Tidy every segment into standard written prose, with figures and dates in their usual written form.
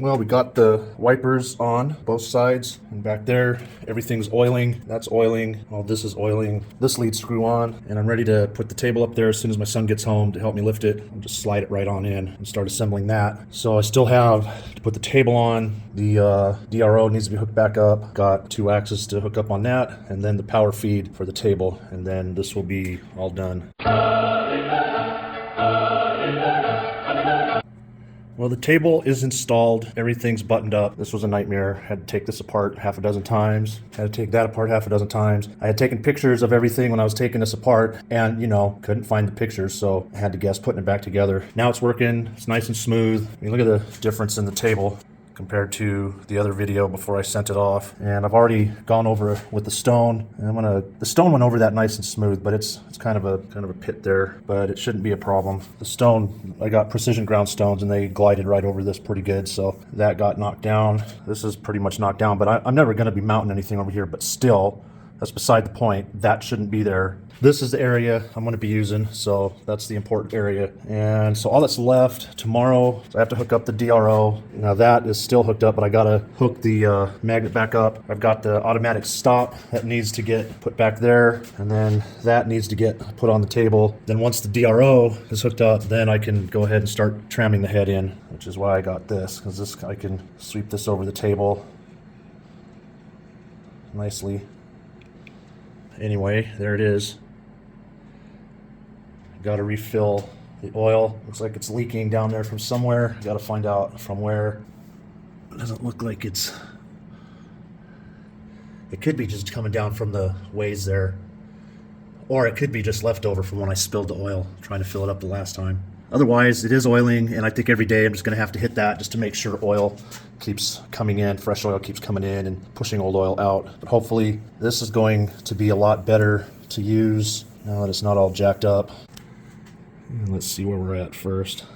Well, we got the wipers on both sides, and back there, everything's oiling. That's oiling. All this is oiling. This lead screw on, and I'm ready to put the table up there as soon as my son gets home to help me lift it. I'll just slide it right on in and start assembling that. So I still have to put the table on. The DRO needs to be hooked back up. Got 2 axes to hook up on that, and then the power feed for the table, and then this will be all done. Well, the table is installed. Everything's buttoned up. This was a nightmare. Had to take this apart half a dozen times. Had to take that apart half a dozen times. I had taken pictures of everything when I was taking this apart and, couldn't find the pictures, so I had to guess putting it back together. Now it's working. It's nice and smooth. I mean, look at the difference in the table compared to the other video before I sent it off. And I've already gone over with the stone. And the stone went over that nice and smooth, but it's kind of a pit there, but it shouldn't be a problem. The stone, I got precision ground stones and they glided right over this pretty good, so that got knocked down. This is pretty much knocked down, but I'm never gonna be mounting anything over here, but still, that's beside the point. That shouldn't be there. This is the area I'm going to be using, so that's the important area. And so all that's left tomorrow, I have to hook up the DRO. Now that is still hooked up, but I got to hook the magnet back up. I've got the automatic stop that needs to get put back there, and then that needs to get put on the table. Then once the DRO is hooked up, then I can go ahead and start tramming the head in, which is why I got this, because I can sweep this over the table nicely. Anyway, there it is. Got to refill the oil. Looks like it's leaking down there from somewhere. Got to find out from where. It doesn't look like it could be just coming down from the ways there, or it could be just leftover from when I spilled the oil trying to fill it up the last time. Otherwise, it is oiling, and I think every day I'm just going to have to hit that just to make sure oil keeps coming in, fresh oil keeps coming in and pushing old oil out. But hopefully this is going to be a lot better to use now that it's not all jacked up. And let's see where we're at first.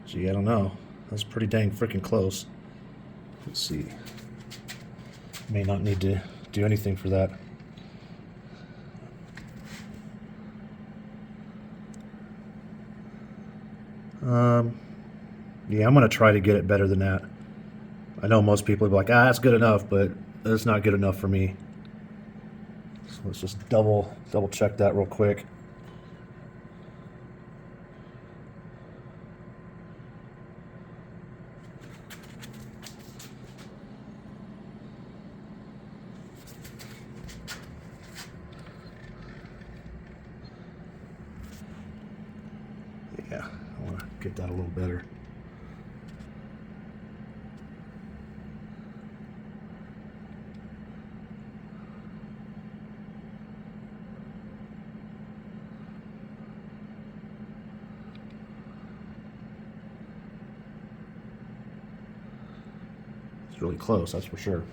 Gee, I don't know. That's pretty dang freaking close. Let's see. May not need to do anything for that. Yeah, I'm going to try to get it better than that. I know most people will be like, that's good enough, but it's not good enough for me. So let's just double check that real quick. Yeah, I want to get that a little better. It's really close, that's for sure.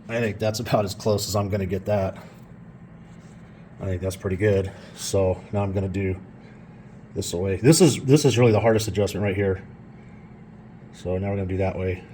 I think that's about as close as I'm going to get that. I think that's pretty good. So now I'm going to do this way. This is really the hardest adjustment right here. So now we're going to do that way.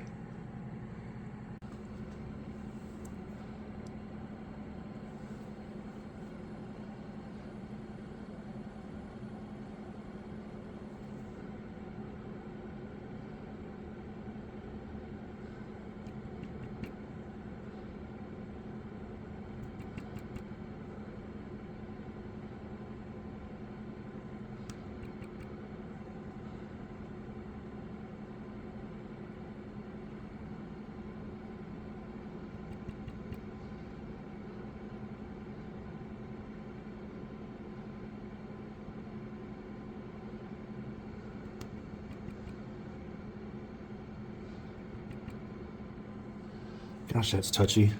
Gosh, that's touchy.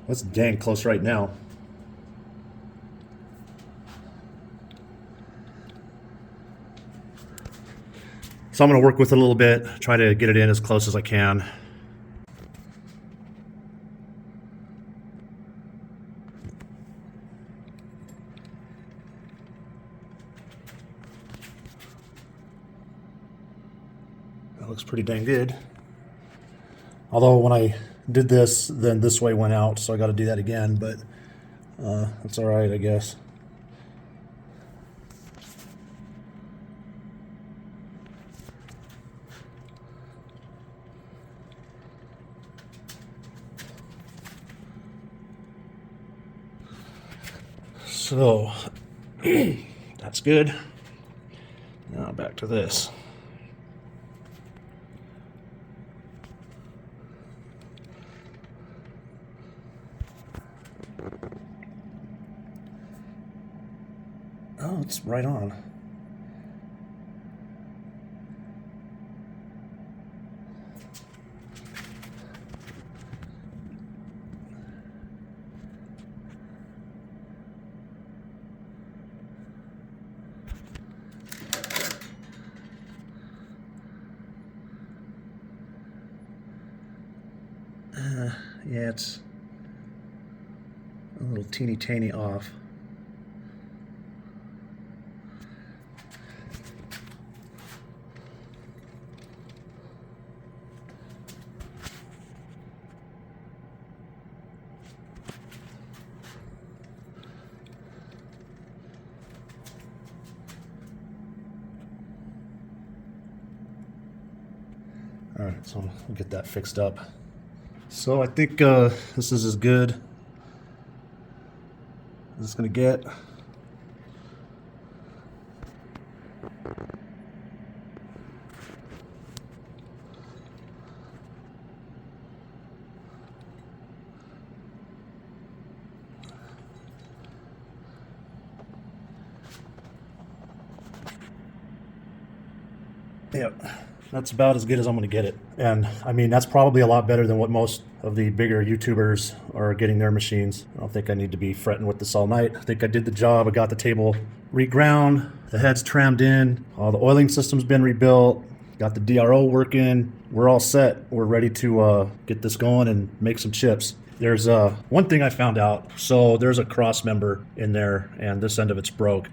That's dang close right now. So I'm going to work with it a little bit, try to get it in as close as I can. That looks pretty dang good. Although when I did this, then this way went out, so I got to do that again, but that's all right, I guess. So that's good. Now back to this. Oh, it's right on. Yeah, it's a little teeny tiny off. All right, so we'll get that fixed up. So I think this is as good as it's gonna get. Yep, that's about as good as I'm going to get it. And I mean, that's probably a lot better than what most of the bigger YouTubers are getting their machines. I don't think I need to be fretting with this all night. I think I did the job. I got the table reground, the head's trammed in, all the oiling system's been rebuilt, got the DRO working. We're all set. We're ready to get this going and make some chips. There's one thing I found out. So there's a cross member in there, and this end of it's broke.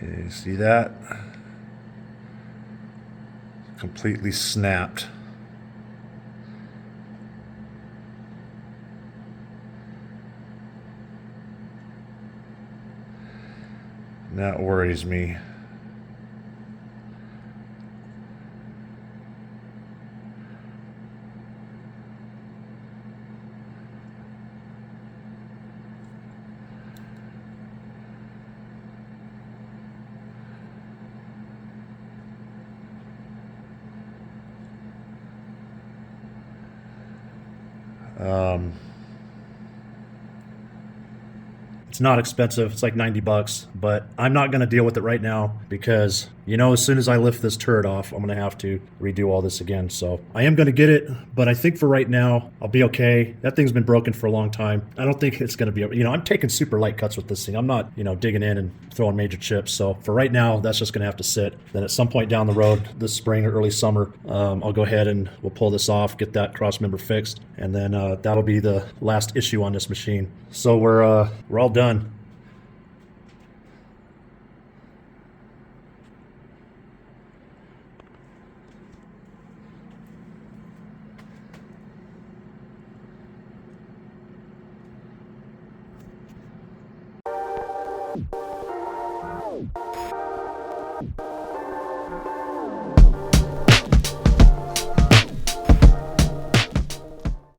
You see that? Completely snapped. And that worries me. It's not expensive. It's like 90 bucks, but I'm not going to deal with it right now because, you know, as soon as I lift this turret off, I'm going to have to redo all this again. So I am going to get it, but I think for right now, I'll be okay. That thing's been broken for a long time. I don't think it's going to be, you know, I'm taking super light cuts with this thing. I'm not, you know, digging in and throwing major chips. So for right now, that's just going to have to sit. Then at some point down the road, this spring or early summer, I'll go ahead and we'll pull this off, get that cross member fixed, and then that'll be the last issue on this machine. So we're all done.